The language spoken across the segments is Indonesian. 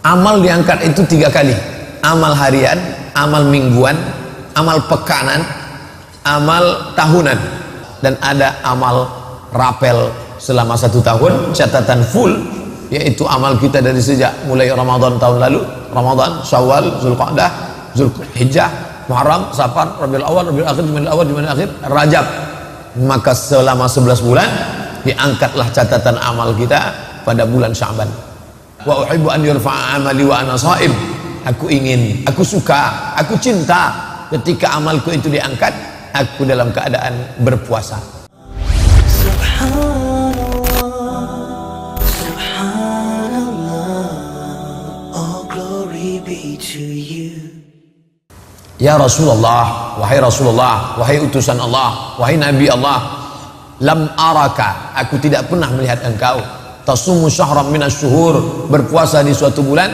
Amal diangkat itu 3 kali. Amal harian, amal mingguan, amal pekanan, amal tahunan. Dan ada amal rapel selama 1 tahun, catatan full, yaitu amal kita dari sejak mulai Ramadan tahun lalu, Ramadan, Syawal, Zulqa'dah, Zulhijjah, Muharram, Safar, Rabiul Awal, Rabiul Akhir, Jumadil Awal, Jumadil Akhir, Rajab. Maka selama 11 bulan diangkatlah catatan amal kita pada bulan Sya'ban. Wa uhibbu an yurfa'a amali wa ana sha'im. Aku ingin, aku suka, aku cinta ketika amalku itu diangkat, aku dalam keadaan berpuasa. Subhanallah, Subhanallah, all glory be to you. Ya Rasulullah, wahai Rasulullah, wahai utusan Allah, wahai Nabi Allah, lam araka, aku tidak pernah melihat engkau tasumu syahran minas syuhur, berpuasa di suatu bulan,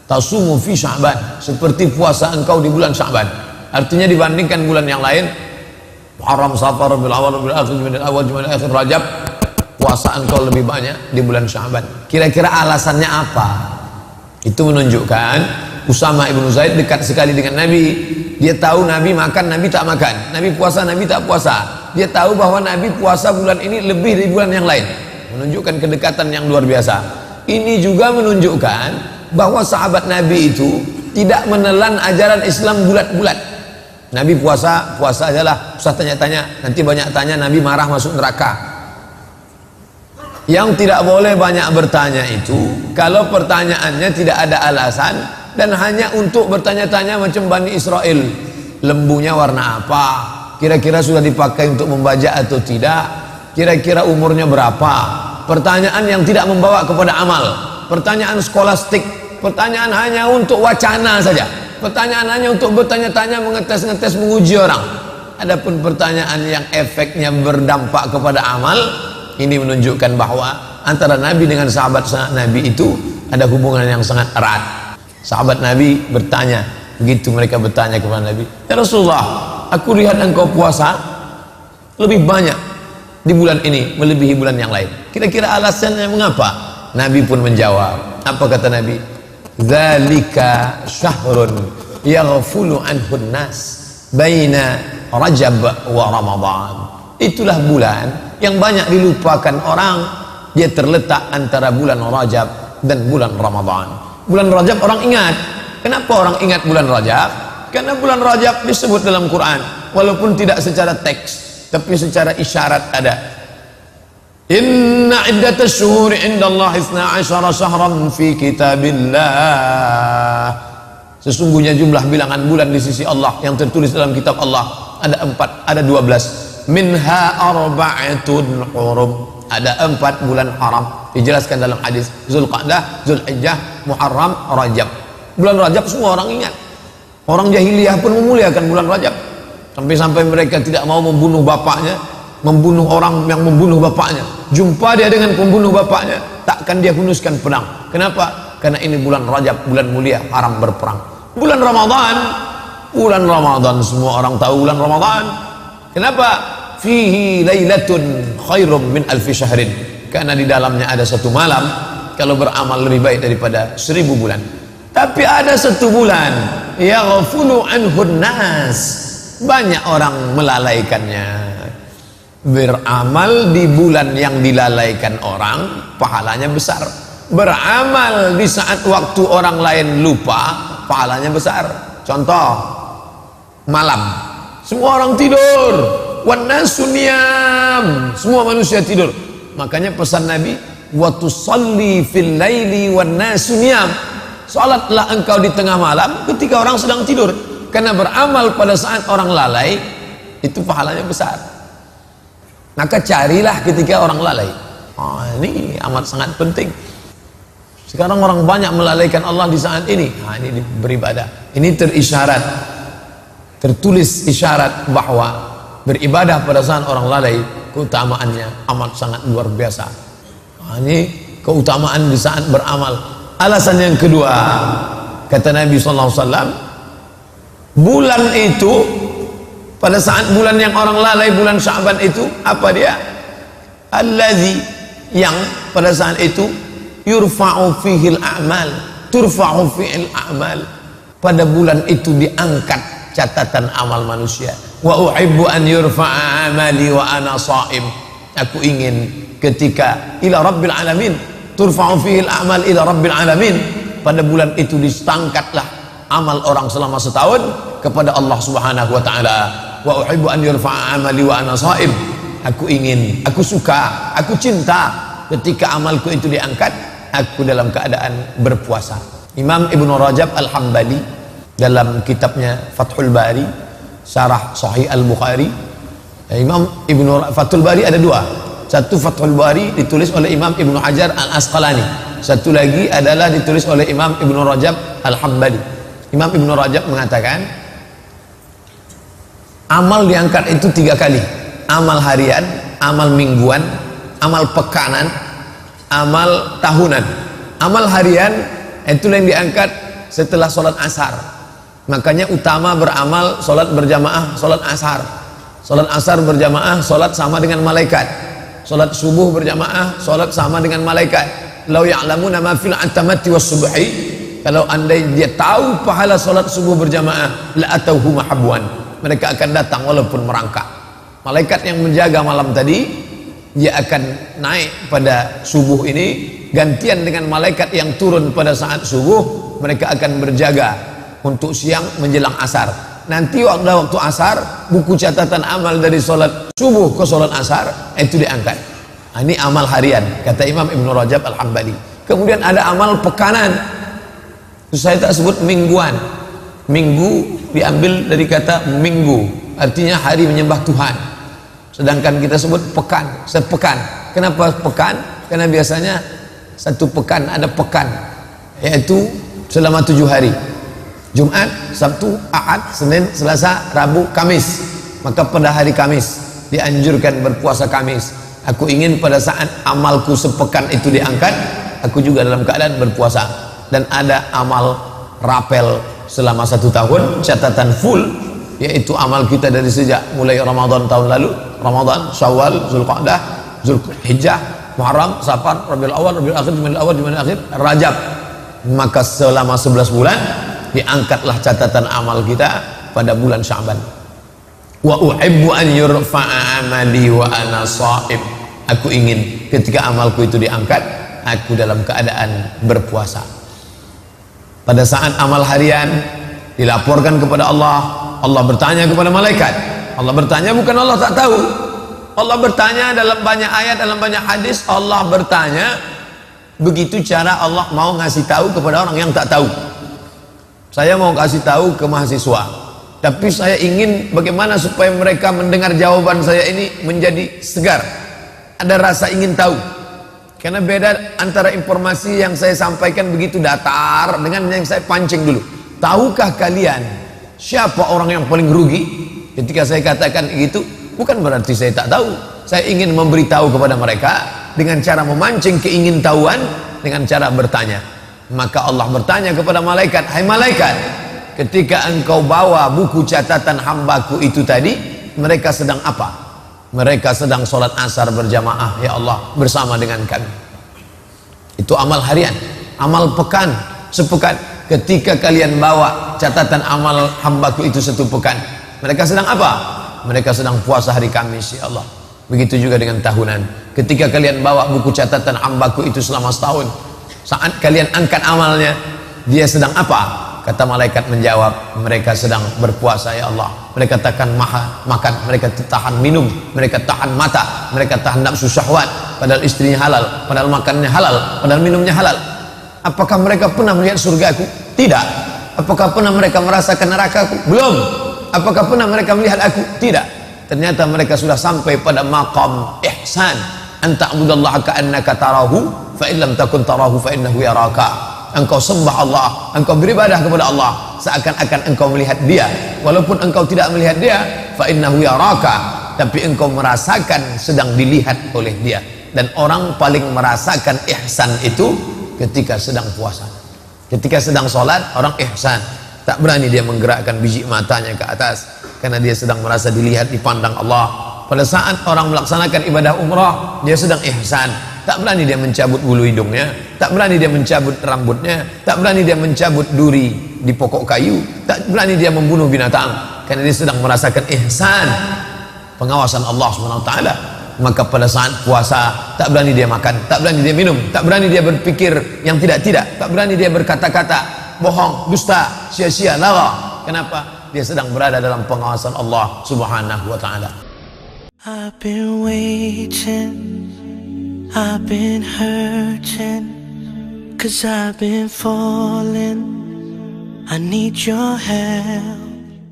tasumu fi Sya'ban, seperti puasa engkau di bulan Sya'ban. Artinya dibandingkan bulan yang lain, Muharram, Safar, Rabiul Awal, Rabiul Akhir, Jumadil Awal, Jumadil Akhir, Rajab, puasa engkau lebih banyak di bulan Sya'ban. Kira-kira alasannya apa? Itu menunjukkan Usama ibnu Zaid dekat sekali dengan Nabi. Dia tahu Nabi makan, Nabi tak makan, Nabi puasa, Nabi tak puasa. Dia tahu bahwa Nabi puasa bulan ini lebih dari bulan yang lain, menunjukkan kedekatan yang luar biasa. Ini juga menunjukkan bahwa sahabat Nabi itu tidak menelan ajaran Islam bulat-bulat. Nabi puasa, puasa ajalah, usah tanya-tanya, nanti banyak tanya Nabi marah masuk neraka. Yang tidak boleh banyak bertanya itu kalau pertanyaannya tidak ada alasan dan hanya untuk bertanya-tanya macam Bani Israel. Lembunya warna apa? Kira-kira sudah dipakai untuk membajak atau tidak? Kira-kira umurnya berapa? Pertanyaan yang tidak membawa kepada amal, pertanyaan skolastik, pertanyaan hanya untuk wacana saja, pertanyaan hanya untuk bertanya-tanya, mengetes-ngetes, menguji orang. Adapun pertanyaan yang efeknya berdampak kepada amal, ini menunjukkan bahwa antara Nabi dengan sahabat Nabi itu ada hubungan yang sangat erat. Sahabat Nabi bertanya, begitu mereka bertanya kepada Nabi, ya Rasulullah, aku lihat engkau puasa lebih banyak di bulan ini melebihi bulan yang lain. Kira-kira alasannya mengapa? Nabi pun menjawab. Apa kata Nabi? Dzalika syahrun yaghfulu anhun nas baina Rajab wa Ramadan. Itulah bulan yang banyak dilupakan orang. Dia terletak antara bulan Rajab dan bulan Ramadan. Bulan Rajab orang ingat. Kenapa orang ingat bulan Rajab? Karena bulan Rajab disebut dalam Quran, walaupun tidak secara teks, tapi secara isyarat ada. Inna iddatas syuhuri indallahi 12 syahran fi kitabillah. Sesungguhnya jumlah bilangan bulan di sisi Allah yang tertulis dalam kitab Allah ada 4, ada 12. Minha arba'atun hurum. Ada 4 bulan haram. Dijelaskan dalam hadis Zulqa'dah, Zulhijjah, Muharram, Rajab. Bulan Rajab semua orang ingat. Orang jahiliyah pun memuliakan bulan Rajab. Sampai-sampai mereka tidak mau membunuh bapaknya, membunuh orang yang membunuh bapaknya. Jumpa dia dengan pembunuh bapaknya, takkan dia hunuskan pedang. Kenapa? Karena ini bulan Rajab, bulan mulia, haram berperang. Bulan Ramadan semua orang tahu bulan Ramadan. Kenapa? Fihi lailatun khairum min alfi syahrin. Karena di dalamnya ada 1 malam kalau beramal lebih baik daripada 1000 bulan. Tapi ada 1 bulan yaghfulu anhun nas, banyak orang melalaikannya. Beramal di bulan yang dilalaikan orang, pahalanya besar. Beramal di saat waktu orang lain lupa, pahalanya besar. Contoh, malam semua orang tidur, wan nasu niyam, semua manusia tidur. Makanya pesan Nabi, wa tusalli fil laili wan nasu niyam. Salatlah engkau di tengah malam ketika orang sedang tidur. Karena beramal pada saat orang lalai itu pahalanya besar. Maka carilah ketika orang lalai. Ini amat sangat penting. Sekarang orang banyak melalaikan Allah di saat ini. Ini beribadah. Ini terisyarat, tertulis isyarat bahwa beribadah pada saat orang lalai keutamaannya amat sangat luar biasa. Ini keutamaan di saat beramal. Alasan yang kedua, kata Nabi SAW, bulan itu pada saat bulan yang orang lalai, bulan Sya'ban itu, apa dia? Allazi, yang pada saat itu yurfa'u fihil a'mal, turfa'u fi'il a'mal. Pada bulan itu diangkat catatan amal manusia. Wa uhibbu an yurfa'a amali wa ana sha'im. Aku ingin ketika ila rabbil alamin, turfa'u fi'il a'mal ila rabbil alamin. Pada bulan itu diangkatlah amal orang selama setahun kepada Allah Subhanahu wa taala. Wa uhibbu an yurfa'a amali wa ana sha'im. Aku ingin, aku suka, aku cinta ketika amalku itu diangkat, aku dalam keadaan berpuasa. Imam Ibnu Rajab Al-Hambali dalam kitabnya Fathul Bari, Syarah Sahih Al-Bukhari. Imam Fathul Bari ada dua. Satu Fathul Bari ditulis oleh Imam Ibnu Hajar Al-Asqalani. Satu lagi adalah ditulis oleh Imam Ibnu Rajab Al-Hambali. Imam Ibnu Rajab mengatakan amal diangkat itu 3 kali. Amal harian, amal mingguan, amal pekanan, amal tahunan. Amal harian itulah yang diangkat setelah sholat asar. Makanya utama beramal sholat berjamaah, sholat asar. Sholat asar berjamaah, sholat sama dengan malaikat. Sholat subuh berjamaah, sholat sama dengan malaikat. Lau ya'lamuna ma fil atamati was subhi. Kalau andai dia tahu pahala sholat subuh berjamaah, la atauhu mahabwan. Mereka akan datang walaupun merangkak. Malaikat yang menjaga malam tadi, dia akan naik pada subuh ini, gantian dengan malaikat yang turun pada saat subuh. Mereka akan berjaga untuk siang menjelang asar. Nanti waktu asar, buku catatan amal dari sholat subuh ke sholat asar itu diangkat. Ini amal harian, kata Imam Ibnu Rajab Al-Hambali. Kemudian ada amal pekanan, itu saya tak sebut mingguan. Minggu diambil dari kata minggu, artinya hari menyembah Tuhan. Sedangkan kita sebut pekan, sepekan. Kenapa pekan? Karena biasanya satu pekan ada pekan, yaitu selama 7 hari. Jumat, Sabtu, Ahad, Senin, Selasa, Rabu, Kamis. Maka pada hari Kamis dianjurkan berpuasa Kamis. Aku ingin pada saat amalku sepekan itu diangkat, aku juga dalam keadaan berpuasa. Dan ada amal rapel selama 1 tahun, catatan full, yaitu amal kita dari sejak mulai Ramadan tahun lalu, Ramadan, Syawal, Zulqa'dah, Zulhijjah, Muharram, Safar, Rabiul Awal, Rabiul Akhir, Jumadil Awal, Jumadil Akhir, Rajab. Maka selama 11 bulan diangkatlah catatan amal kita pada bulan Sya'ban. Wa uhibbu an yurfa'a amali wa ana sha'im. Aku ingin ketika amalku itu diangkat, aku dalam keadaan berpuasa. Pada saat amal harian dilaporkan kepada Allah, Allah bertanya kepada malaikat. Allah bertanya, bukan Allah tak tahu. Allah bertanya dalam banyak ayat, dalam banyak hadis. Allah bertanya, begitu cara Allah mau ngasih tahu kepada orang yang tak tahu. Saya mau kasih tahu ke mahasiswa, tapi saya ingin bagaimana supaya mereka mendengar jawaban saya ini menjadi segar, ada rasa ingin tahu. Karena beda antara informasi yang saya sampaikan begitu datar dengan yang saya pancing dulu. Tahukah kalian siapa orang yang paling rugi? Ketika saya katakan itu, bukan berarti saya tak tahu. Saya ingin memberitahu kepada mereka dengan cara memancing keingintahuan, dengan cara bertanya. Maka Allah bertanya kepada malaikat, hai malaikat, ketika engkau bawa buku catatan hambaku itu tadi, mereka sedang apa? Mereka sedang sholat asar berjamaah, ya Allah, bersama dengan kami. Itu amal harian. Amal pekan, sepekan. Ketika kalian bawa catatan amal hambaku itu 1 pekan, mereka sedang apa? Mereka sedang puasa hari Kamis, ya Allah. Begitu juga dengan tahunan. Ketika kalian bawa buku catatan hambaku itu selama setahun, saat kalian angkat amalnya, dia sedang apa? Kata malaikat menjawab, mereka sedang berpuasa, ya Allah. Mereka tahan makan, mereka tahan minum, mereka tahan mata, mereka tahan nafsu syahwat. Padahal istrinya halal, padahal makannya halal, padahal minumnya halal. Apakah mereka pernah melihat surgaku? Tidak. Apakah pernah mereka merasakan nerakaku? Belum. Apakah pernah mereka melihat aku? Tidak. Ternyata mereka sudah sampai pada maqam ihsan. Anta abudallaha ka'annaka tarahu, fa in lam takun tarahu fa innahu yaraka. Engkau sembah Allah, engkau beribadah kepada Allah seakan-akan engkau melihat dia, walaupun engkau tidak melihat dia, fa innahu yaraka, tapi engkau merasakan sedang dilihat oleh dia. Dan orang paling merasakan ihsan itu ketika sedang puasa. Ketika sedang sholat, orang ihsan, tak berani dia menggerakkan biji matanya ke atas karena dia sedang merasa dilihat, dipandang Allah. Pada saat orang melaksanakan ibadah umrah, dia sedang ihsan, tak berani dia mencabut bulu hidungnya, tak berani dia mencabut rambutnya, tak berani dia mencabut duri di pokok kayu, tak berani dia membunuh binatang, karena dia sedang merasakan ihsan pengawasan Allah SWT. Maka pada saat puasa tak berani dia makan, tak berani dia minum, tak berani dia berpikir yang tidak-tidak, tak berani dia berkata-kata bohong, dusta, sia-sia, lara. Kenapa? Dia sedang berada dalam pengawasan Allah Subhanahu wa ta'ala. I've been waiting, I've been hurting, 'cause I've been falling. I need your help.